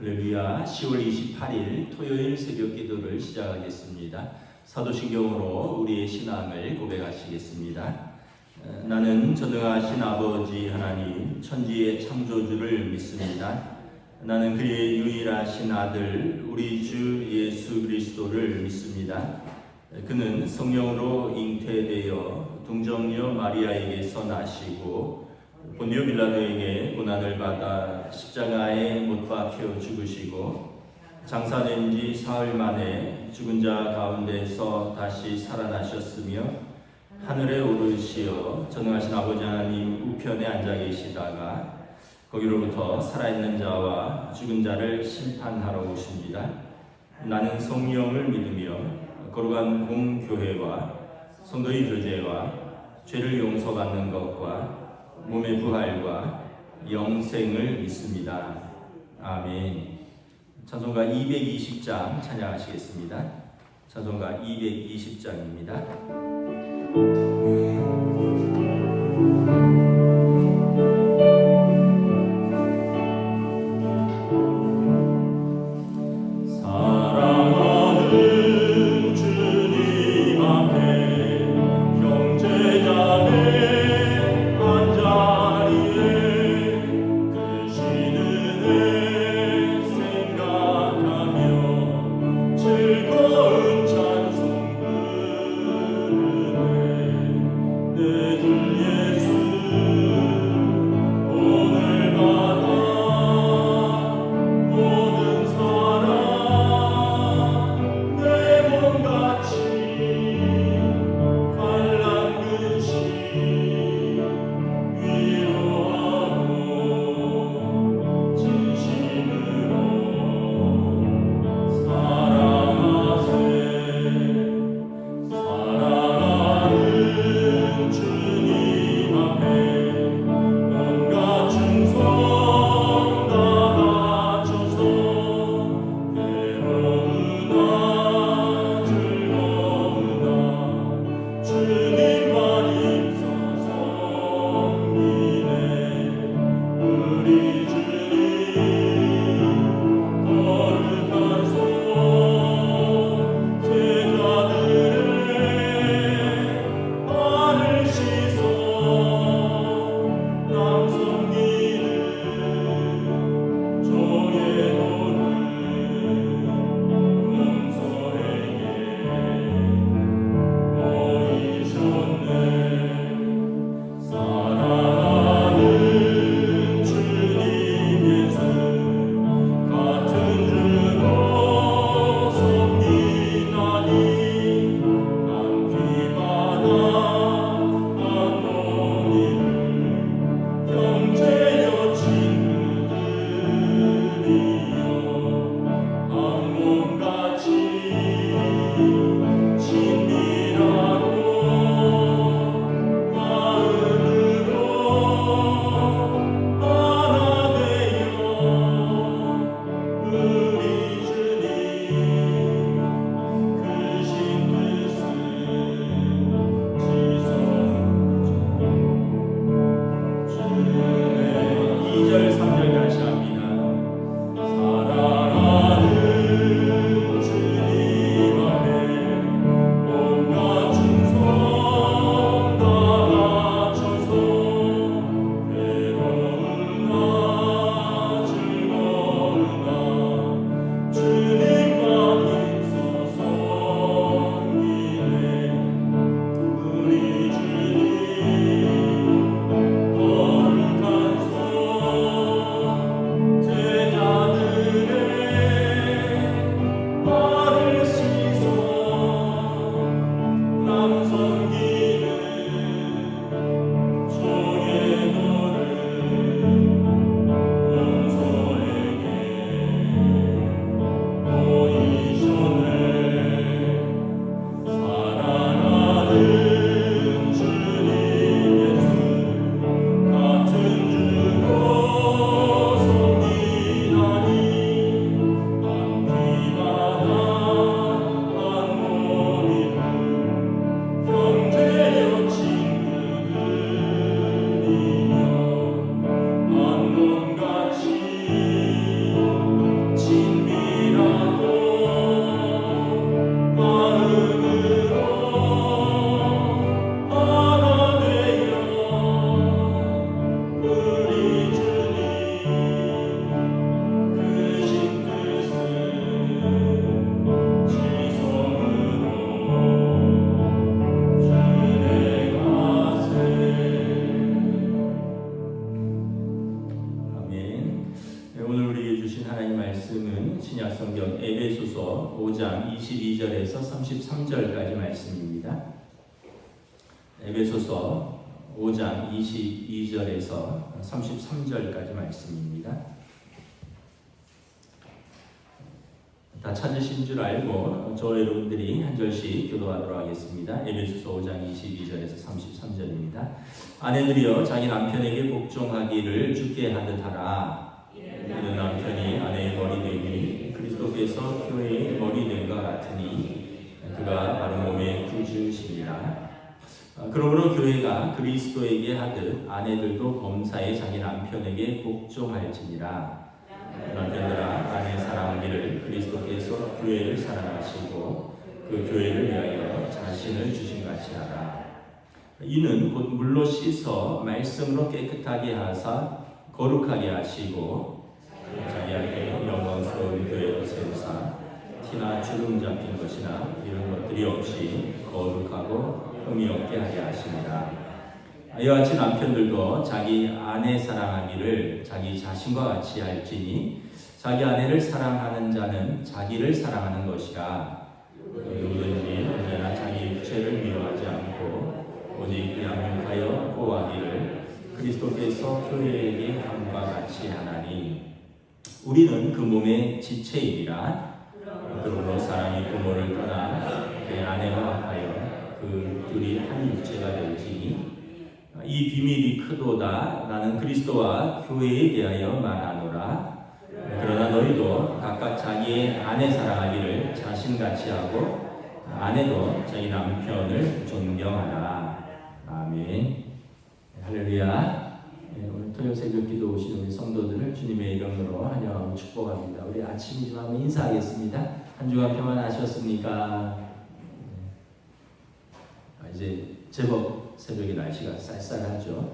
할렐루야. 10월 28일 토요일 새벽 기도를 시작하겠습니다. 사도신경으로 우리의 신앙을 고백하시겠습니다. 나는 전능하신 아버지 하나님 천지의 창조주를 믿습니다. 나는 그의 유일하신 아들 우리 주 예수 그리스도를 믿습니다. 그는 성령으로 잉태되어 동정녀 마리아에게서 나시고 본디오 빌라도에게 고난을 받아 십자가에 못 박혀 죽으시고 장사된 지 사흘 만에 죽은 자 가운데서 다시 살아나셨으며 하늘에 오르시어 전능하신 아버지 하나님 우편에 앉아 계시다가 거기로부터 살아있는 자와 죽은 자를 심판하러 오십니다. 나는 성령을 믿으며 거룩한 공교회와 성도의 교제와 죄를 용서받는 것과 몸의 부활과 영생을 믿습니다. 아멘. 찬송가 220장 찬양하시겠습니다. 찬송가 220장입니다. 예수 주신 하나님 말씀은 신약성경 에베소서 5장 22절에서 33절까지 말씀입니다. 에베소서 5장 22절에서 33절까지 말씀입니다. 다 찾으신 줄 알고 저 여러분들이 한 절씩 교도하도록 하겠습니다. 에베소서 5장 22절에서 33절입니다. 아내들이여 자기 남편에게 복종하기를 주께 하듯 하라. 이는 남편이 아내의 머리 되니 그리스도께서 교회의 머리 된 것 같으니 그가 바로 몸의 구주시니라. 그러므로 교회가 그리스도에게 하듯 아내들도 범사에 자기 남편에게 복종할지니라. 남편들아 아내 사랑하기를 그리스도께서 교회를 사랑하시고 그 교회를 위하여 자신을 주신 같이 하라. 이는 곧 물로 씻어 말씀으로 깨끗하게 하사 거룩하게 하시고 자기 앞에 영광스러운 교회로 세우사 티나 주름 잡힌 것이나 이런 것들이 없이 거룩하고 흠이 없게 하게 하시니라. 이와 같이 남편들도 자기 아내 사랑하기를 자기 자신과 같이 할지니 자기 아내를 사랑하는 자는 자기를 사랑하는 것이라. 누구든지 언제나 자기 육체를 미워하지 않고 오직 양육하여 보호하기를 그리스도께서 교회에게 함과 같이 하나니 우리는 그 몸의 지체이니라. 그러므로 사람이 부모를 떠나 그 아내와 하여 그 둘이 한 육체가 될지니 이 비밀이 크도다. 나는 그리스도와 교회에 대하여 말하노라. 그러나 너희도 각각 자기의 아내 사랑하기를 자신같이 하고 아내도 자기 남편을 존경하라. 아멘. 할렐루야. 오늘 토요 새벽 기도 오신 우리 성도들을 주님의 이름으로 환영하고 축복합니다. 우리 아침이지만 한번 인사하겠습니다. 한 주간 평안하셨습니까? 이제 제법 새벽에 날씨가 쌀쌀하죠.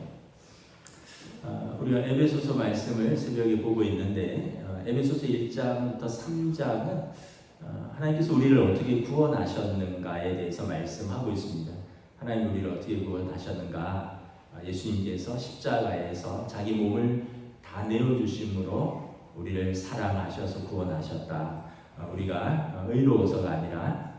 우리가 에베소서 말씀을 새벽에 보고 있는데 에베소서 1장부터 3장은 하나님께서 우리를 어떻게 구원하셨는가에 대해서 말씀하고 있습니다. 하나님 우리를 어떻게 구원하셨는가? 예수님께서 십자가에서 자기 몸을 다 내어주심으로 우리를 사랑하셔서 구원하셨다. 우리가 의로워서가 아니라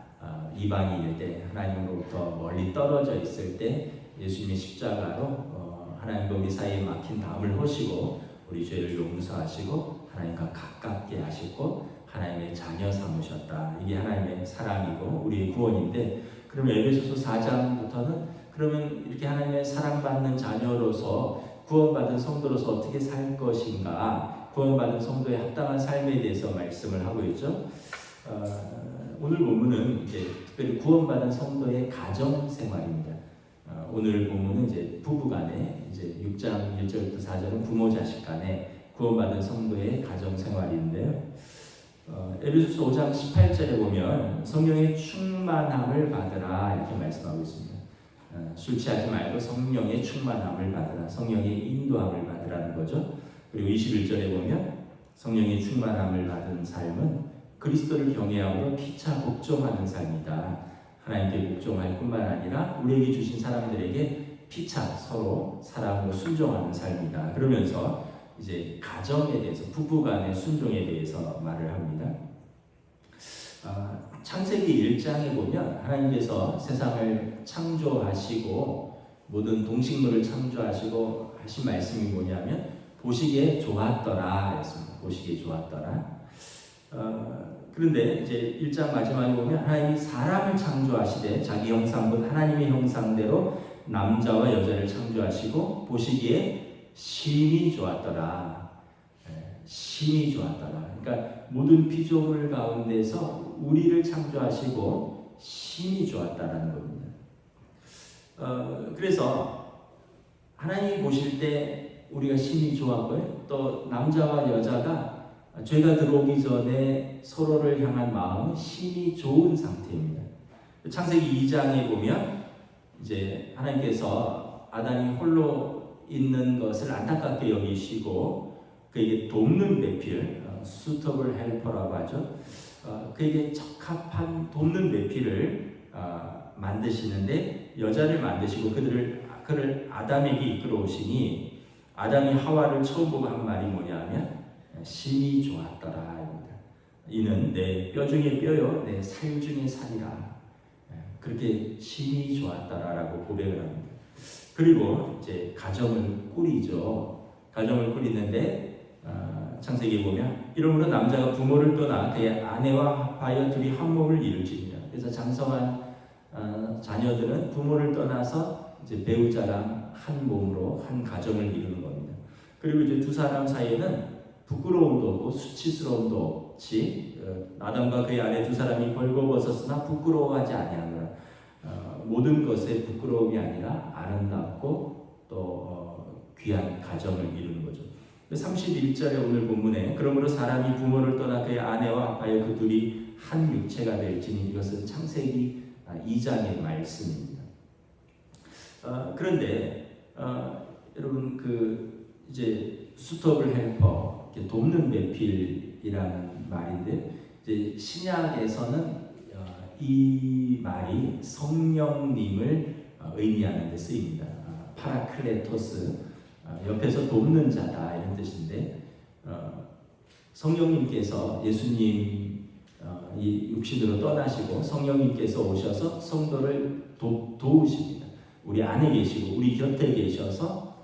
이방인일 때, 하나님으로부터 멀리 떨어져 있을 때 예수님의 십자가로 하나님과 우리 사이에 막힌 담을 허시고 우리 죄를 용서하시고 하나님과 가깝게 하시고 하나님의 자녀 삼으셨다. 이게 하나님의 사랑이고 우리의 구원인데, 그러면 에베소서 4장부터는 그러면 이렇게 하나님의 사랑받는 자녀로서 구원받은 성도로서 어떻게 살 것인가, 구원받은 성도의 합당한 삶에 대해서 말씀을 하고 있죠. 오늘 본문은 이제 특별히 구원받은 성도의 가정 생활입니다. 오늘 본문은 이제 부부간에 이제 6장 1절부터 4절은 부모 자식 간에 구원받은 성도의 가정 생활인데요. 에베소서 5장 18절에 보면 성령의 충만함을 받으라 이렇게 말씀하고 있습니다. 술 취하지 말고 성령의 충만함을 받으라, 성령의 인도함을 받으라는 거죠. 그리고 21절에 보면 성령의 충만함을 받은 삶은 그리스도를 경외함으로 피차 복종하는 삶이다. 하나님께 복종할 뿐만 아니라 우리에게 주신 사람들에게 피차 서로 사랑으로 순종하는 삶이다. 그러면서 이제 가정에 대해서, 부부간의 순종에 대해서 말을 합니다. 창세기 1장에 보면 하나님께서 세상을 창조하시고 모든 동식물을 창조하시고 하신 말씀이 뭐냐면 보시기에 좋았더라 했습니다. 보시기에 좋았더라. 그런데 이제 1장 마지막에 보면 하나님이 사람을 창조하시되 자기 형상 곧 하나님의 형상대로 남자와 여자를 창조하시고 보시기에 심히 좋았더라. 심히 좋았더라. 그러니까 모든 피조물 가운데서 우리를 창조하시고 심히 좋았다라는 겁니다. 그래서 하나님이 보실 때 우리가 심히 좋았고요. 또 남자와 여자가 죄가 들어오기 전에 서로를 향한 마음은 심히 좋은 상태입니다. 창세기 2장에 보면 이제 하나님께서 아담이 홀로 있는 것을 안타깝게 여기시고 그에게 돕는 배필, suitable helper라고 하죠. 그에게 적합한 돕는 배필을 만드시는데 여자를 만드시고 그를 아담에게 이끌어 오시니 아담이 하와를 처음 보고 한 말이 뭐냐면 심히 좋았더라. 이는 내 뼈 중에 뼈요 내 살 중에 살이라. 그렇게 심히 좋았더라라고 고백을 합니다. 그리고 이제 가정을 꾸리죠. 가정을 꾸리는데 창세기에 보면 이러므로 남자가 부모를 떠나 그의 아내와 합하여 둘이 한 몸을 이룰지니라. 그래서 장성한 자녀들은 부모를 떠나서 이제 배우자랑 한 몸으로 한 가정을 이루는 겁니다. 그리고 이제 두 사람 사이에는 부끄러움도 없고 수치스러움도 없이 아담과 그의 아내 두 사람이 벌거벗었으나 부끄러워하지 아니하노라. 모든 것에 부끄러움이 아니라 아름답고 또 귀한 가정을 이루는 거죠. 31절에 오늘 본문에 그러므로 사람이 부모를 떠나 그의 아내와 합하여 그 둘이 한 육체가 될지니 이것은 창세기 2장의 말씀입니다. 그런데 여러분 이제 수터블 헬퍼 돕는 배필이라는 말인데 이제 신약에서는 이 말이 성령님을 의미하는 데 쓰입니다. 파라클레토스, 옆에서 돕는 자다 이런 뜻인데 성령님께서 예수님 이 육신으로 떠나시고 성령님께서 오셔서 성도를 도우십니다. 우리 안에 계시고 우리 곁에 계셔서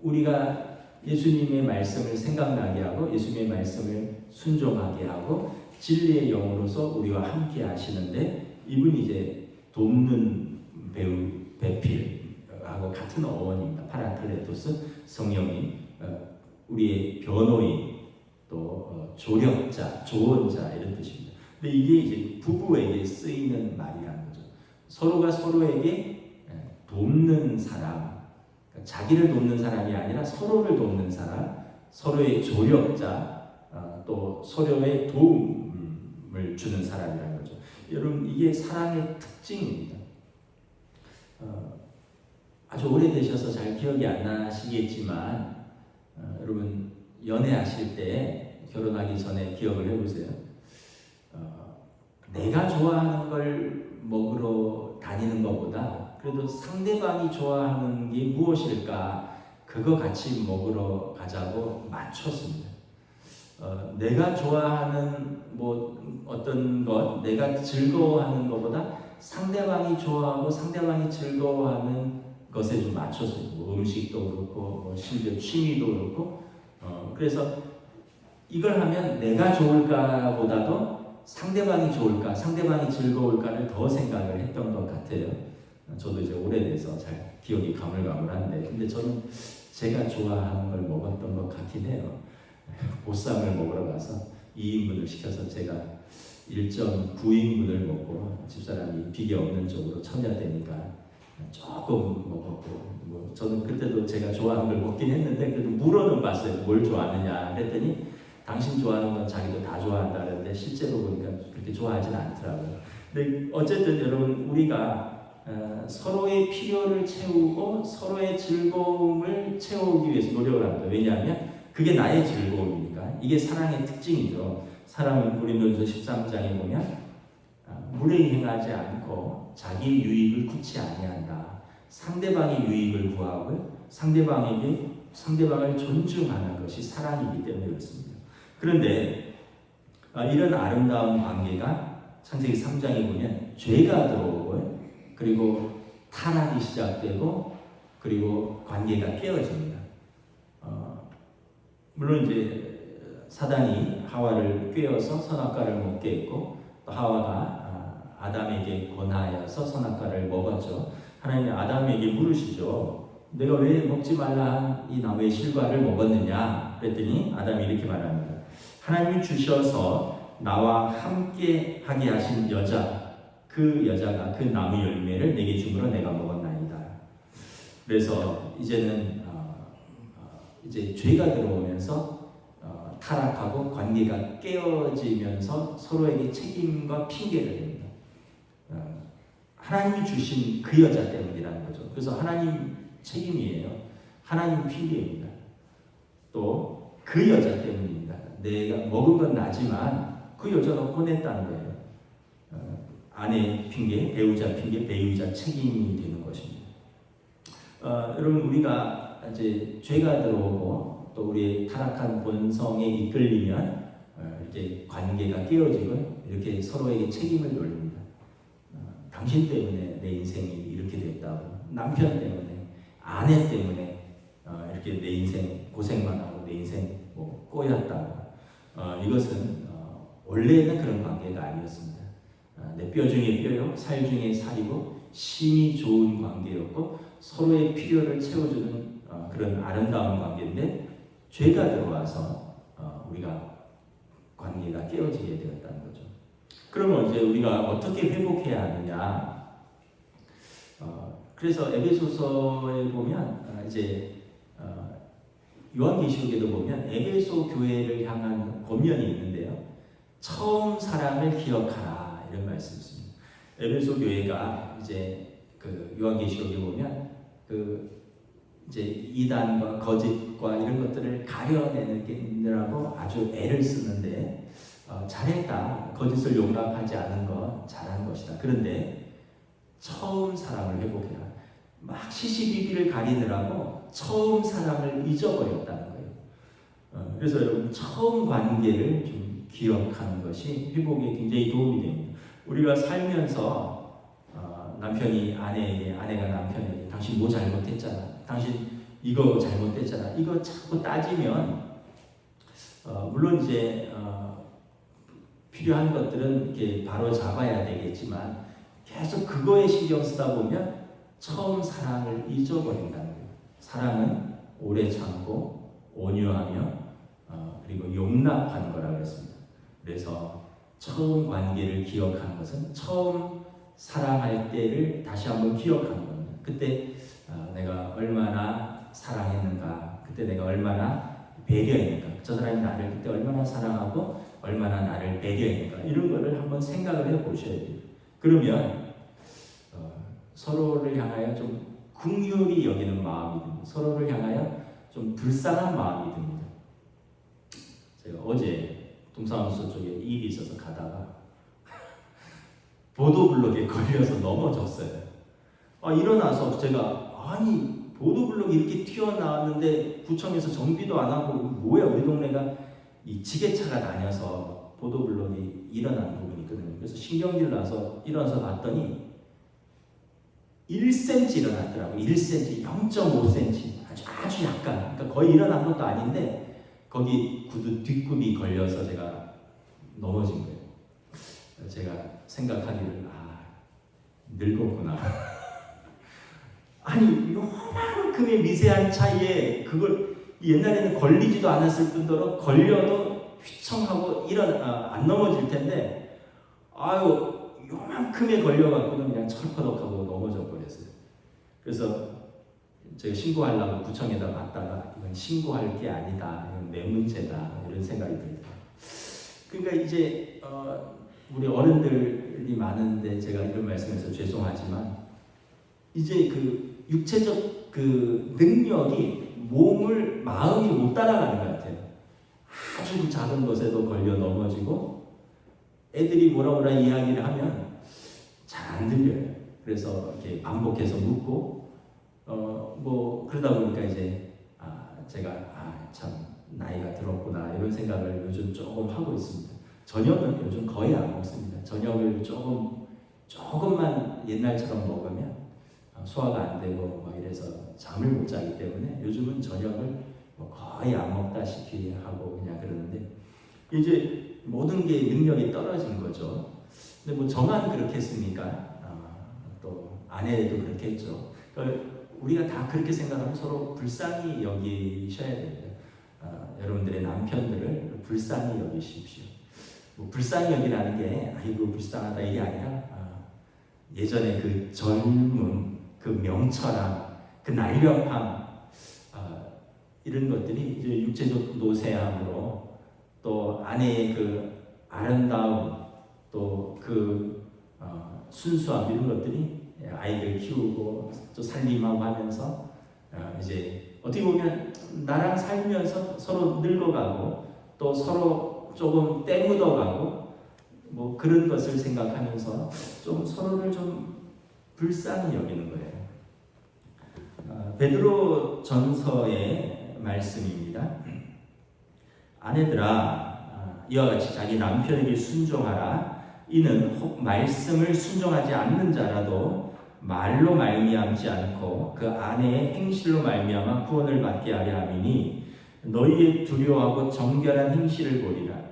우리가 예수님의 말씀을 생각나게 하고 예수님의 말씀을 순종하게 하고 진리의 영으로서 우리와 함께 하시는데 이분이 이제 돕는 배필하고 같은 어원입니다. 파라클레토스, 성령님, 우리의 변호인, 또 조력자, 조언자 이런 뜻입니다. 근데 이게 이제 부부에게 쓰이는 말이라는 거죠. 서로가 서로에게 돕는 사람, 자기를 돕는 사람이 아니라 서로를 돕는 사람, 서로의 조력자, 또 서로의 도움을 주는 사람이라는 거죠. 여러분 이게 사랑의 특징입니다. 아주 오래되셔서 잘 기억이 안 나시겠지만 여러분 연애하실 때 결혼하기 전에 기억을 해보세요. 내가 좋아하는 걸 먹으러 다니는 것보다 그래도 상대방이 좋아하는 게 무엇일까 그거 같이 먹으러 가자고 맞췄습니다. 내가 좋아하는 어떤 것, 내가 즐거워하는 것보다 상대방이 좋아하고 상대방이 즐거워하는 것에 좀 맞췄어요. 음식도 그렇고 심지어 취미도 그렇고 그래서 이걸 하면 내가 좋을까보다도 상대방이 좋을까, 상대방이 즐거울까를 더 생각을 했던 것 같아요. 저도 이제 오래돼서 잘 기억이 가물가물한데 근데 저는 제가 좋아하는 걸 먹었던 것 같긴 해요. 보쌈을 먹으러 가서 2인분을 시켜서 제가 1.9인분을 먹고 집사람이 비계 없는 쪽으로 처녀되니까 조금 먹었고 저는 그때도 제가 좋아하는 걸 먹긴 했는데 그래도 물어는 봤어요. 뭘 좋아하느냐 그랬더니 당신 좋아하는 건 자기도 다 좋아한다 그랬는데 실제로 보니까 그렇게 좋아하지는 않더라고요. 근데 어쨌든 여러분 우리가 서로의 필요를 채우고 서로의 즐거움을 채우기 위해서 노력을 합니다. 왜냐하면 그게 나의 즐거움이니까. 이게 사랑의 특징이죠. 사랑은 고린도전서 13장에 보면 무례히 행하지 않고 자기 유익을 구치 아니한다. 상대방의 유익을 구하고 상대방을 존중하는 것이 사랑이기 때문에 그렇습니다. 그런데 이런 아름다운 관계가 창세기 3장에 보면 죄가 들어오고 그리고 타락이 시작되고 그리고 관계가 깨어집니다. 물론 이제 사단이 하와를 꾀어서 선악과를 먹게 했고 또 하와가 아담에게 권하여서 선악과를 먹었죠. 하나님이 아담에게 물으시죠. 내가 왜 먹지 말라 한 이 나무의 실과를 먹었느냐 그랬더니 아담이 이렇게 말합니다. 하나님이 주셔서 나와 함께 하게 하신 여자 그 여자가 그 나무 열매를 내게 주므로 내가 먹었나이다. 그래서 이제는 이제 죄가 들어오면서 타락하고 관계가 깨어지면서 서로에게 책임과 핑계를 냅니다. 하나님이 주신 그 여자 때문이라는 거죠. 그래서 하나님 책임이에요. 하나님 핑계입니다. 또 그 여자 때문입니다. 내가 먹은 건 나지만 그 여자가 보냈다는 거예요. 아내 핑계, 배우자 핑계, 배우자 책임이 되는 것입니다. 여러분 우리가 이제 죄가 들어오고 또 우리의 타락한 본성에 이끌리면 이렇게 관계가 깨어지고 이렇게 서로에게 책임을 돌립니다. 당신 때문에 내 인생이 이렇게 됐다고, 남편 때문에, 아내 때문에 이렇게 내 인생 고생만 하고 내 인생 뭐 꼬였다고. 이것은 원래는 그런 관계가 아니었습니다. 내 뼈 중에 뼈요, 살 중에 살이고 심이 좋은 관계였고 서로의 필요를 채워주는 그런 아름다운 관계인데 죄가 들어와서 우리가 관계가 깨어지게 되었다는 거죠. 그러면 이제 우리가 어떻게 회복해야 하느냐? 그래서 에베소서에 보면 이제 요한계시록에도 보면 에베소 교회를 향한 권면이 있는데요. 처음 사랑을 기억하라 이런 말씀이 있습니다. 에베소 교회가 이제 그 요한계시록에 보면 그 이제 이단과 거짓과 이런 것들을 가려내느라고 아주 애를 쓰는데 잘했다. 거짓을 용납하지 않은 건 잘한 것이다. 그런데 처음 사랑을 회복해라. 막 시시비비를 가리느라고 처음 사랑을 잊어버렸다는 거예요. 그래서 여러분 처음 관계를 좀 기억하는 것이 회복에 굉장히 도움이 됩니다. 우리가 살면서 남편이 아내에게, 아내가 남편에게 당신 뭐 잘못했잖아. 당신 이거 잘못했잖아. 이거 자꾸 따지면 물론 이제 필요한 것들은 이렇게 바로 잡아야 되겠지만 계속 그거에 신경 쓰다 보면 처음 사랑을 잊어버린다는 거예요. 사랑은 오래 참고 온유하며 그리고 용납하는 거라고 했습니다. 그래서 처음 관계를 기억하는 것은 처음 사랑할 때를 다시 한번 기억하는 겁니다. 그때 내가 얼마나 사랑했는가, 그때 내가 얼마나 배려했는가, 저 사람이 나를 그때 얼마나 사랑하고 얼마나 나를 배려했는가, 이런 거를 한번 생각을 해보셔야 돼요. 그러면 서로를 향하여 좀 긍휼히 여기는 마음이 듭니다. 서로를 향하여 좀 불쌍한 마음이 듭니다. 제가 어제 동사무소 쪽에 일이 있어서 가다가 보도블록에 걸려서 넘어졌어요. 일어나서 제가 아니 보도블록이 이렇게 튀어나왔는데 구청에서 정비도 안 하고 뭐야, 우리 동네가 이 지게차가 다녀서 보도블록이 일어난 부분이 있거든요. 그래서 신경질 나서 일어나서 봤더니 1cm 일어났더라고요. 1cm, 0.5cm 아주 약간, 그러니까 거의 일어난 것도 아닌데 거기 구두 뒷굽이 걸려서 제가 넘어진 거예요. 제가 생각하기를 늙었구나. 아니 요만큼의 미세한 차이에 그걸 옛날에는 걸리지도 않았을 뿐더러 걸려도 휘청하고 안 넘어질 텐데 요만큼에 걸려갖고는 그냥 철퍼덕하고 넘어져 버렸어요. 그래서 제가 신고하려고 구청에다 갔다가 이건 신고할 게 아니다, 이건 내 문제다, 이런 생각이 들더라고요. 그러니까 이제 우리 어른들이 많은데 제가 이런 말씀해서 죄송하지만 이제 그 육체적 그 능력이 마음이 못 따라가는 것 같아요. 아주 작은 것에도 걸려 넘어지고 애들이 뭐라 이야기를 하면 잘 안 들려요. 그래서 이렇게 반복해서 묻고 뭐 그러다 보니까 이제 제가 참 나이가 들었구나 이런 생각을 요즘 조금 하고 있습니다. 저녁은 요즘 거의 안 먹습니다. 저녁을 조금만 옛날처럼 먹으면 소화가 안 되고 막 이래서 잠을 못 자기 때문에 요즘은 저녁을 뭐 거의 안 먹다시피 하고 그냥 그러는데 이제 모든 게 능력이 떨어진 거죠. 근데 뭐 저만 그렇겠습니까? 또 아내도 그렇겠죠. 그러니까 우리가 다 그렇게 생각하면 서로 불쌍히 여기셔야 됩니다. 여러분들의 남편들을 불쌍히 여기십시오. 뭐 불쌍히 여기라는 게 아이고 불쌍하다 이게 아니라 예전에 그 젊음, 그 명철함, 그 날렵함 이런 것들이 이제 육체적 노쇠함으로 또 아내의 그 아름다움 또 그 순수함 이런 것들이 아이들 키우고 또 살림하고 하면서 이제 어떻게 보면 나랑 살면서 서로 늙어가고 또 서로 조금 때묻어가고 뭐 그런 것을 생각하면서 좀 서로를 좀 불쌍히 여기는 거예요. 베드로 전서의 말씀입니다. 아내들아 이와 같이 자기 남편에게 순종하라. 이는 혹 말씀을 순종하지 않는 자라도 말로 말미암지 않고 그 아내의 행실로 말미암아 구원을 받게 하려 함이니 너희의 두려워하고 정결한 행실을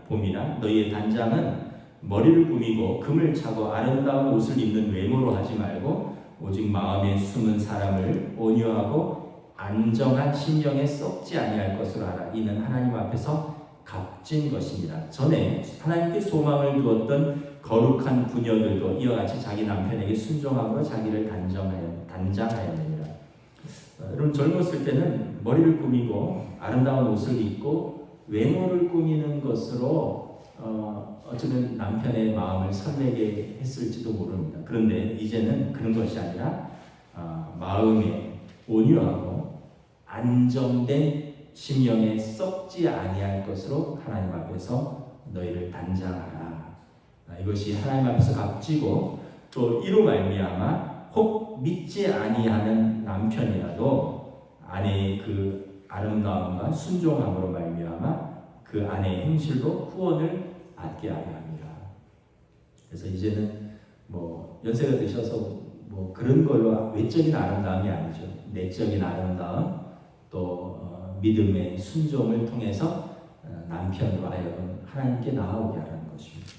봄이라. 너희의 단장은 머리를 꾸미고 금을 차고 아름다운 옷을 입는 외모로 하지 말고 오직 마음에 숨은 사람을 온유하고 안정한 심령에 썩지 아니할 것으로 하라. 이는 하나님 앞에서 값진 것입니다. 전에 하나님께 소망을 두었던 거룩한 부녀들도 이와 같이 자기 남편에게 순종함으로 자기를 단장하였느니라. 여러분 젊었을 때는 머리를 꾸미고 아름다운 옷을 입고 외모를 꾸미는 것으로 어쩌면 남편의 마음을 설레게 했을지도 모릅니다. 그런데 이제는 그런 것이 아니라 마음에 온유하고 안정된 심령에 썩지 아니할 것으로 하나님 앞에서 너희를 단장하라. 이것이 하나님 앞에서 값지고 또 이로 말미암아 혹 믿지 아니하는 남편이라도 아내의 그 아름다움과 순종함으로 말미암아 그 아내의 행실로 구원을 받게 하려 합니다. 그래서 이제는 연세가 드셔서 그런 걸로 외적인 아름다움이 아니죠. 내적인 아름다움 또 믿음의 순종을 통해서 남편으로 하여금 하나님께 나아오게 하라는 것입니다.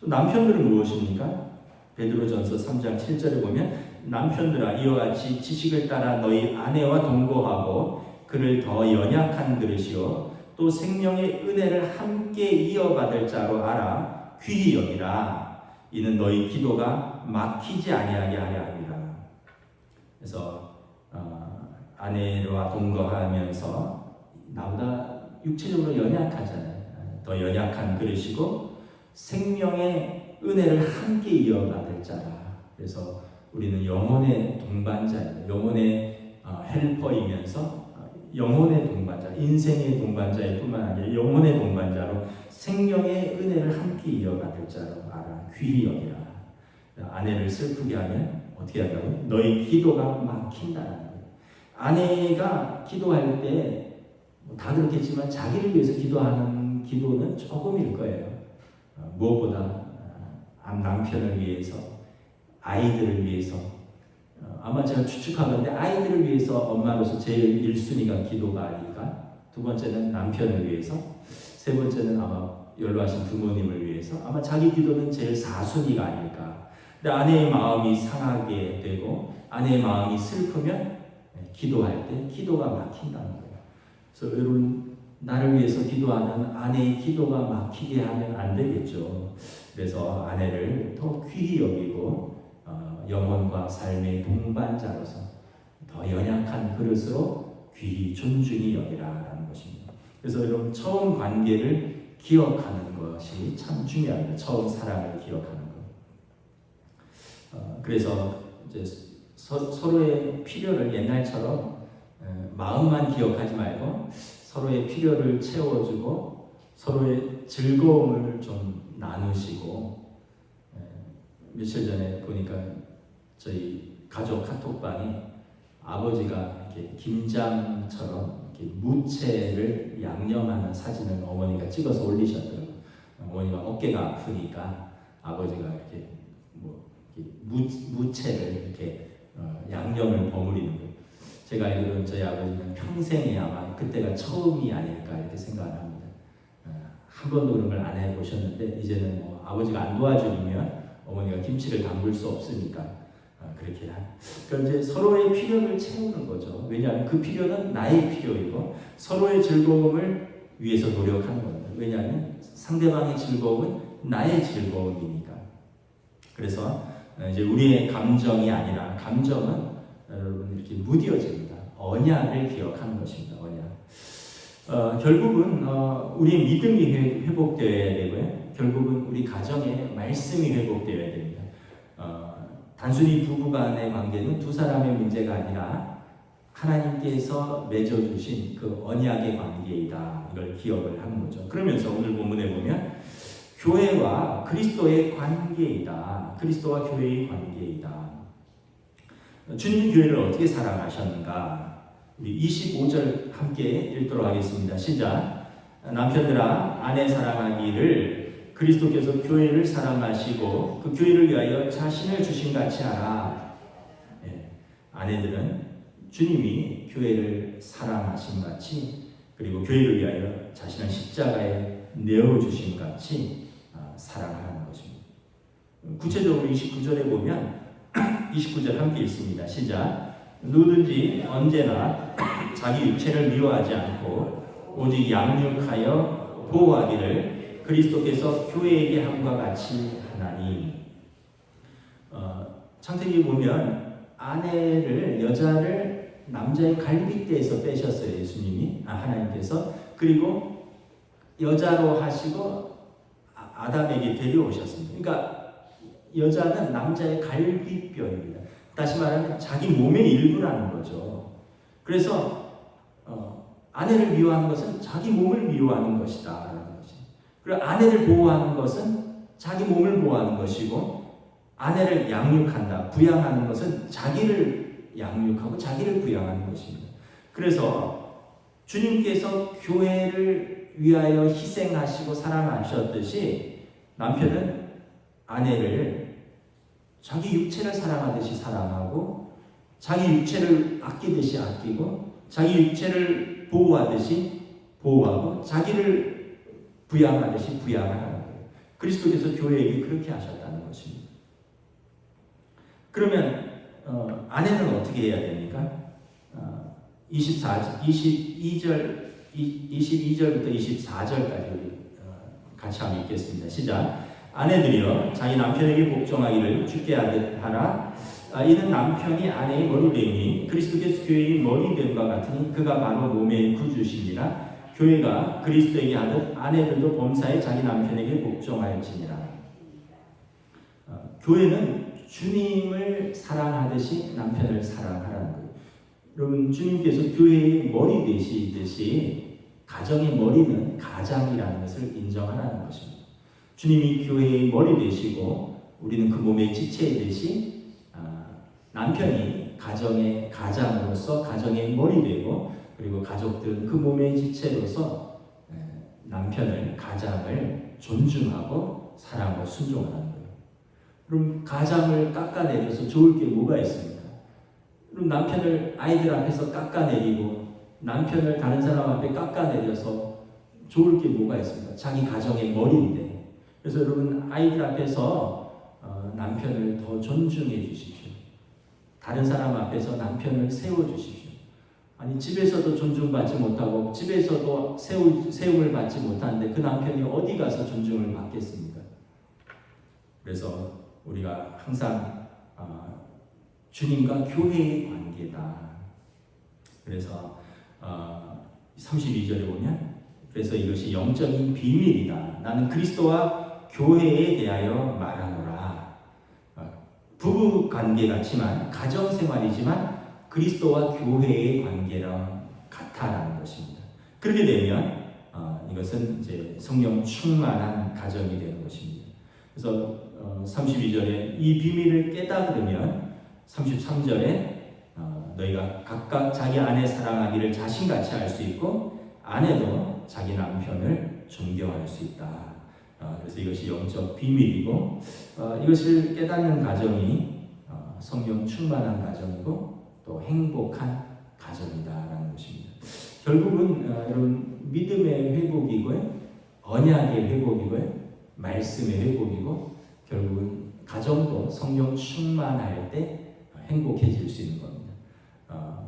또 남편들은 무엇입니까? 베드로전서 3장 7절에 보면 남편들아 이와 같이 지식을 따라 너희 아내와 동거하고 그를 더 연약한 그릇이요 또 생명의 은혜를 함께 이어받을 자로 알아 귀히 여기라. 이는 너희 기도가 막히지 아니하게 하려 함이라. 그래서 아내와 동거하면서 나보다 육체적으로 연약하잖아요. 더 연약한 그릇이고 생명의 은혜를 함께 이어받을 자라. 그래서 우리는 영혼의 동반자입니다. 영혼의 헬퍼이면서 영혼의 동반자, 인생의 동반자일 뿐만 아니라 영혼의 동반자로 생명의 은혜를 함께 이어받을 자로 알아 귀히 여기라. 아내를 슬프게 하면 어떻게 한다고요? 너희 기도가 막힌다는 거예요. 아내가 기도할 때 다 그렇겠지만 자기를 위해서 기도하는 기도는 조금일 거예요. 무엇보다 남편을 위해서, 아이들을 위해서, 아마 제가 추측하건데 아이들을 위해서 엄마로서 제일 1순위가 기도가 아닐까? 두 번째는 남편을 위해서, 세 번째는 아마 연로하신 부모님을 위해서, 아마 자기 기도는 제일 4순위가 아닐까? 근데 아내의 마음이 상하게 되고 아내의 마음이 슬프면 기도할 때 기도가 막힌다는 거예요. 그래서 여러분 나를 위해서 기도하는 아내의 기도가 막히게 하면 안 되겠죠. 그래서 아내를 더 귀히 여기고 영혼과 삶의 동반자로서 더 연약한 그릇으로 귀히 존중히 여기라라는 것입니다. 그래서 여러분 처음 관계를 기억하는 것이 참 중요합니다. 처음 사랑을 기억하는 것. 그래서 이제 서로의 필요를 옛날처럼 마음만 기억하지 말고 서로의 필요를 채워주고 서로의 즐거움을 좀 나누시고 며칠 전에 보니까 저희 가족 카톡방에 아버지가 이렇게 김장처럼 이렇게 무채를 양념하는 사진을 어머니가 찍어서 올리셨더라고요. 어머니가 어깨가 아프니까 아버지가 이렇게 무채를 이렇게 양념을 버무리는 거예요. 제가 알기로는 저희 아버지는 평생에 아마 그때가 처음이 아닐까 이렇게 생각을 합니다. 한 번도 그런 걸 안 해보셨는데 이제는 아버지가 안 도와주면 어머니가 김치를 담글 수 없으니까 그렇게 그러니까 이제 서로의 필요를 채우는 거죠. 왜냐하면 그 필요는 나의 필요이고 서로의 즐거움을 위해서 노력하는 겁니다. 왜냐하면 상대방의 즐거움은 나의 즐거움이니까. 그래서 이제 우리의 감정이 아니라 감정은 여러분 이렇게 무뎌집니다. 언약을 기억하는 것입니다. 언약. 결국은 우리의 믿음이 회복되어야 되고요. 결국은 우리 가정의 말씀이 회복되어야 됩니다. 단순히 부부간의 관계는 두 사람의 문제가 아니라 하나님께서 맺어주신 그 언약의 관계이다. 이걸 기억을 하는 거죠. 그러면서 오늘 본문에 보면 교회와 그리스도의 관계이다. 그리스도와 교회의 관계이다. 주님이 교회를 어떻게 사랑하셨는가? 우리 25절 함께 읽도록 하겠습니다. 시작. 남편들아 아내 사랑하기를 그리스도께서 교회를 사랑하시고 그 교회를 위하여 자신을 주신 같이 하라. 아내들은 주님이 교회를 사랑하신 같이 그리고 교회를 위하여 자신을 십자가에 내어주신 같이 사랑하는 것입니다. 구체적으로 29절에 보면 29절 함께 읽습니다. 시작. 누구든지 언제나 자기 육체를 미워하지 않고 오직 양육하여 보호하기를 그리스도께서 교회에게 함과 같이 하나니. 창세기 보면 아내를 여자를 남자의 갈빗대에서 빼셨어요. 예수님이 하나님께서. 그리고 여자로 하시고 아담에게 데려오셨습니다. 그러니까 여자는 남자의 갈비뼈입니다. 다시 말하면 자기 몸의 일부라는 거죠. 그래서 아내를 미워하는 것은 자기 몸을 미워하는 것이다 라는 것이. 그리고 아내를 보호하는 것은 자기 몸을 보호하는 것이고 아내를 양육한다, 부양하는 것은 자기를 양육하고 자기를 부양하는 것입니다. 그래서 주님께서 교회를 위하여 희생하시고 사랑하셨듯이 남편은 아내를 자기 육체를 사랑하듯이 사랑하고 자기 육체를 아끼듯이 아끼고 자기 육체를 보호하듯이 보호하고 자기를 부양하듯이 부양하는 거예요. 그리스도께서 교회에게 그렇게 하셨다는 것입니다. 그러면 아내는 어떻게 해야 됩니까? 22절부터 24절까지 같이 한번 읽겠습니다. 시작. 아내들이여 자기 남편에게 복종하기를 주께 하라. 이는 남편이 아내의 머리됨이 그리스도께서 교회의 머리됨과 같으니 그가 바로 몸의 구주시니라. 교회가 그리스도에게 하듯 아내들도 범사에 자기 남편에게 복종하였지니라. 교회는 주님을 사랑하듯이 남편을 사랑하라는 거예요. 여러분, 주님께서 교회의 머리 되시듯이 가정의 머리는 가장이라는 것을 인정하라는 것입니다. 주님이 교회의 머리 되시고 우리는 그 몸의 지체이듯이 남편이 가정의 가장으로서 가정의 머리 되고 그리고 가족들은 그 몸의 지체로서 남편을 가장을 존중하고 사랑하고 순종하는 거예요. 그럼 가장을 깎아내려서 좋을 게 뭐가 있습니까? 그럼 남편을 아이들 앞에서 깎아내리고 남편을 다른 사람 앞에 깎아내려서 좋을 게 뭐가 있습니까? 자기 가정의 머리인데. 그래서 여러분 아이들 앞에서 남편을 더 존중해 주십시오. 다른 사람 앞에서 남편을 세워주십시오. 아니 집에서도 존중받지 못하고 집에서도 세움을 받지 못하는데 그 남편이 어디 가서 존중을 받겠습니까? 그래서 우리가 항상 주님과 교회의 관계다. 그래서 32절에 보면 그래서 이것이 영적인 비밀이다. 나는 그리스도와 교회에 대하여 말하노라. 부부 관계 같지만 가정 생활이지만 그리스도와 교회의 관계랑 같다라는 것입니다. 그렇게 되면 이것은 이제 성령 충만한 가정이 되는 것입니다. 그래서 32절에 이 비밀을 깨달으면 33절에 너희가 각각 자기 아내 사랑하기를 자신같이 할 수 있고 아내도 자기 남편을 존경할 수 있다. 그래서 이것이 영적 비밀이고 이것을 깨닫는 가정이 성령 충만한 가정이고 또 행복한 가정이다라는 것입니다. 결국은 여러분 믿음의 회복이고요, 언약의 회복이고요, 말씀의 회복이고 결국은 가정도 성령 충만할 때 행복해질 수 있는 겁니다.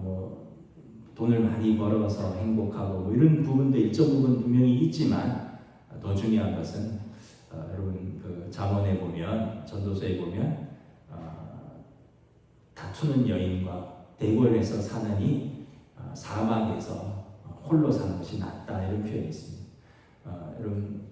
뭐 돈을 많이 벌어서 행복하고 뭐 이런 부분도 일정 부분 분명히 있지만 더 중요한 것은 여러분 그 잠언에 보면 전도서에 보면 다투는 여인과 대궐에서 사느니 사막에서 홀로 사는 것이 낫다 이런 표현이 있습니다. 여러분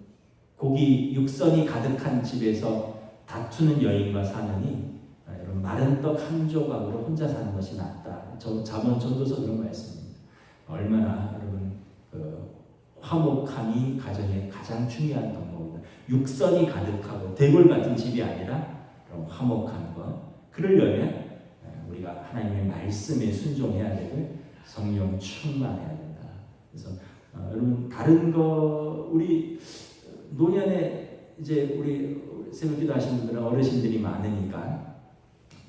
고기 육선이 가득한 집에서 다투는 여인과 사느니 여러분 마른 떡 한 조각으로 혼자 사는 것이 낫다. 잠언 전도서 그런 말씀입니다. 얼마나 여러분 그 화목함이 가정의 가장 중요한 덕목이다. 육선이 가득하고 대궐 같은 집이 아니라 화목한 것. 그러려면 우리가 하나님의 말씀에 순종해야 되고 성령 충만해야 된다. 그래서 여러분 다른 거 우리 노년에 이제 우리 새벽기도 하시는 분들은 어르신들이 많으니까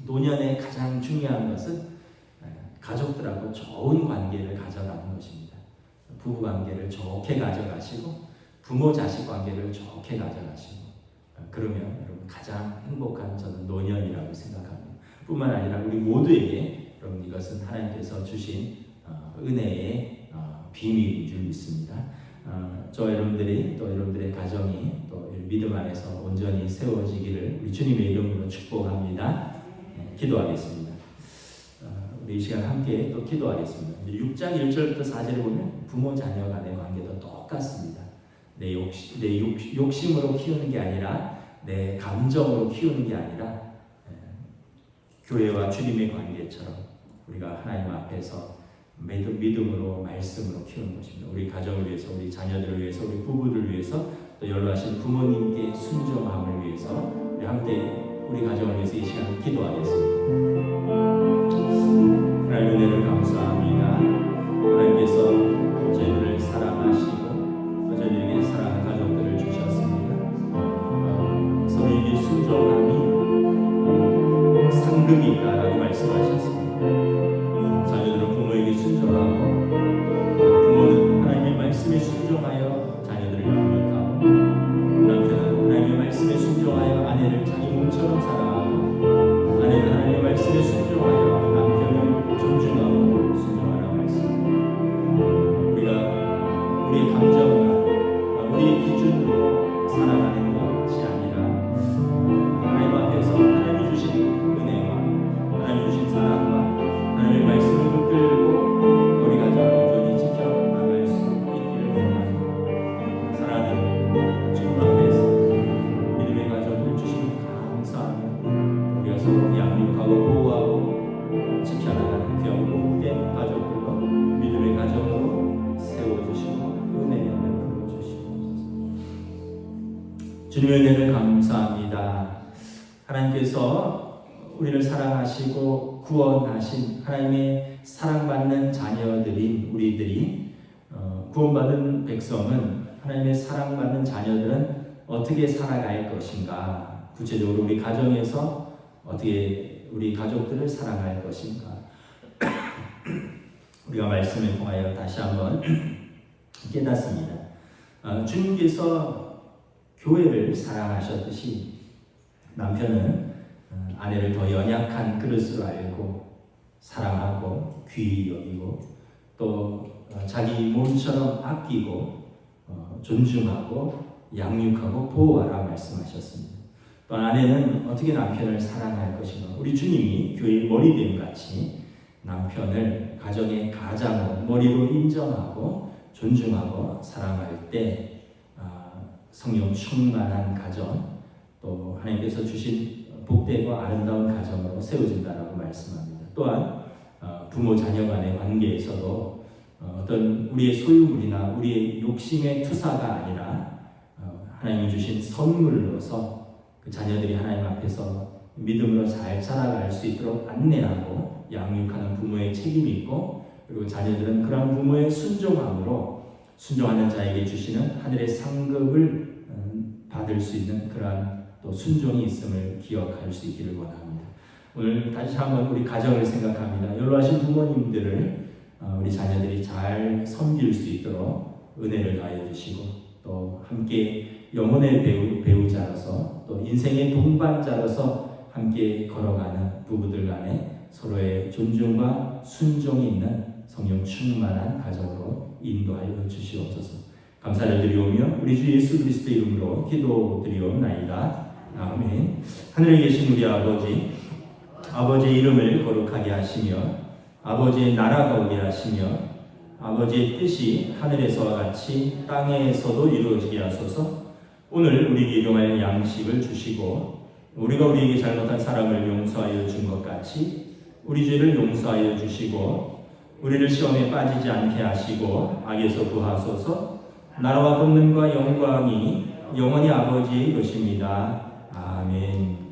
노년에 가장 중요한 것은 가족들하고 좋은 관계를 가져가는 것입니다. 부부 관계를 좋게 가져가시고 부모 자식 관계를 좋게 가져가시고 그러면 여러분 가장 행복한 저는 노년이라고 생각합니다. 뿐만 아니라 우리 모두에게 여러분 이것은 하나님께서 주신 은혜의 비밀인 줄 믿습니다. 저 여러분들이 또 여러분들의 가정이 또 믿음 안에서 온전히 세워지기를 우리 주님의 이름으로 축복합니다. 기도하겠습니다. 우리 이 시간 함께 또 기도하겠습니다. 6장 1절부터 4절에 보면 부모 자녀 간의 관계도 똑같습니다. 내 욕심으로 키우는 게 아니라 내 감정으로 키우는 게 아니라 교회와 주님의 관계처럼 우리가 하나님 앞에서 믿음으로 말씀으로 키우는 것입니다. 우리 가정을 위해서, 우리 자녀들을 위해서, 우리 부부들을 위해서, 또 연로하신 부모님께 순종함을 위해서 우리 함께 우리 가정을 위해서 이 시간을 기도하겠습니다. 하나님 은혜를 감사합니다. 하나님께서 저희들을 사랑하시고 저희들에게 사랑하는 가족들을 주셨습니다. 서로에게 순종함이 상급이 있다라고 말씀하셨습니다. 자녀들은 부모에게 순종하고 부모는 하나님의 말씀에 순종하여 자녀들을 양육하고 남편은 하나님의 말씀에 순종하여 아내를 자기 몸처럼 사랑하고 아내는 하나님의 말씀에 순종하여 남편을 존중하고 순종하라 말씀. 우리가 우리의 감정과 우리의 기준으로 살아가는 것이 아니라 하나님 앞에서 하나님이 주신 은혜와 하나님이 주신 사랑과 하나님의 말씀을 붙들고 우리 가정을 온전히 지켜나갈 수 있기를 원합니다. 사랑하는 주님 앞에서 믿음의 가정을 주시니 감사하며 우리가 서로 양육하고 보호하고 지켜나가는 경고된 가족들과 믿음의 가정으로 세워주시고 은혜의 은혜를 부어주시고 주님의 은혜를 감사합니다. 하나님께서 우리를 사랑하시고 구원하신 하나님의 사랑받는 자녀들인 우리들이 구원받은 백성은 하나님의 사랑받는 자녀들은 어떻게 살아갈 것인가, 구체적으로 우리 가정에서 어떻게 우리 가족들을 사랑할 것인가 우리가 말씀을 통하여 다시 한번 깨닫습니다. 주님께서 교회를 사랑하셨듯이 남편은 아내를 더 연약한 그릇으로 알고 사랑하고 귀히 여기고 또 자기 몸처럼 아끼고 존중하고 양육하고 보호하라 말씀하셨습니다. 또 아내는 어떻게 남편을 사랑할 것인가. 우리 주님이 교회의 머리됨 같이 남편을 가정의 가장으로 머리로 인정하고 존중하고 사랑할 때 성령 충만한 가정 또 하나님께서 주신 복되고 아름다운 가정으로 세워진다라고 말씀합니다. 또한 부모 자녀 간의 관계에서도 어떤 우리의 소유물이나 우리의 욕심의 투사가 아니라 하나님이 주신 선물로서 그 자녀들이 하나님 앞에서 믿음으로 잘 자라갈 수 있도록 안내하고 양육하는 부모의 책임이 있고 그리고 자녀들은 그러한 부모의 순종함으로 순종하는 자에게 주시는 하늘의 상급을 받을 수 있는 그러한 또 순종이 있음을 기억할 수 있기를 원합니다. 오늘 다시 한번 우리 가정을 생각합니다. 연로하신 부모님들을 우리 자녀들이 잘 섬길 수 있도록 은혜를 가해 주시고 또 함께 영혼의 배우자로서 또 인생의 동반자로서 함께 걸어가는 부부들 간에 서로의 존중과 순종이 있는 성령 충만한 가정으로 인도하여 주시옵소서. 감사를 드리오며 우리 주 예수 그리스도의 이름으로 기도드리옵나이다. 아멘. 하늘에 계신 우리 아버지, 아버지의 이름을 거룩하게 하시며 아버지의 나라가 오게 하시며 아버지의 뜻이 하늘에서와 같이 땅에서도 이루어지게 하소서. 오늘 우리에게 일용할 양식을 주시고 우리가 우리에게 잘못한 사람을 용서하여 준 것 같이 우리 죄를 용서하여 주시고 우리를 시험에 빠지지 않게 하시고 악에서 구하소서. 나라와 권능과 영광이 영원히 아버지의 것입니다. 아멘.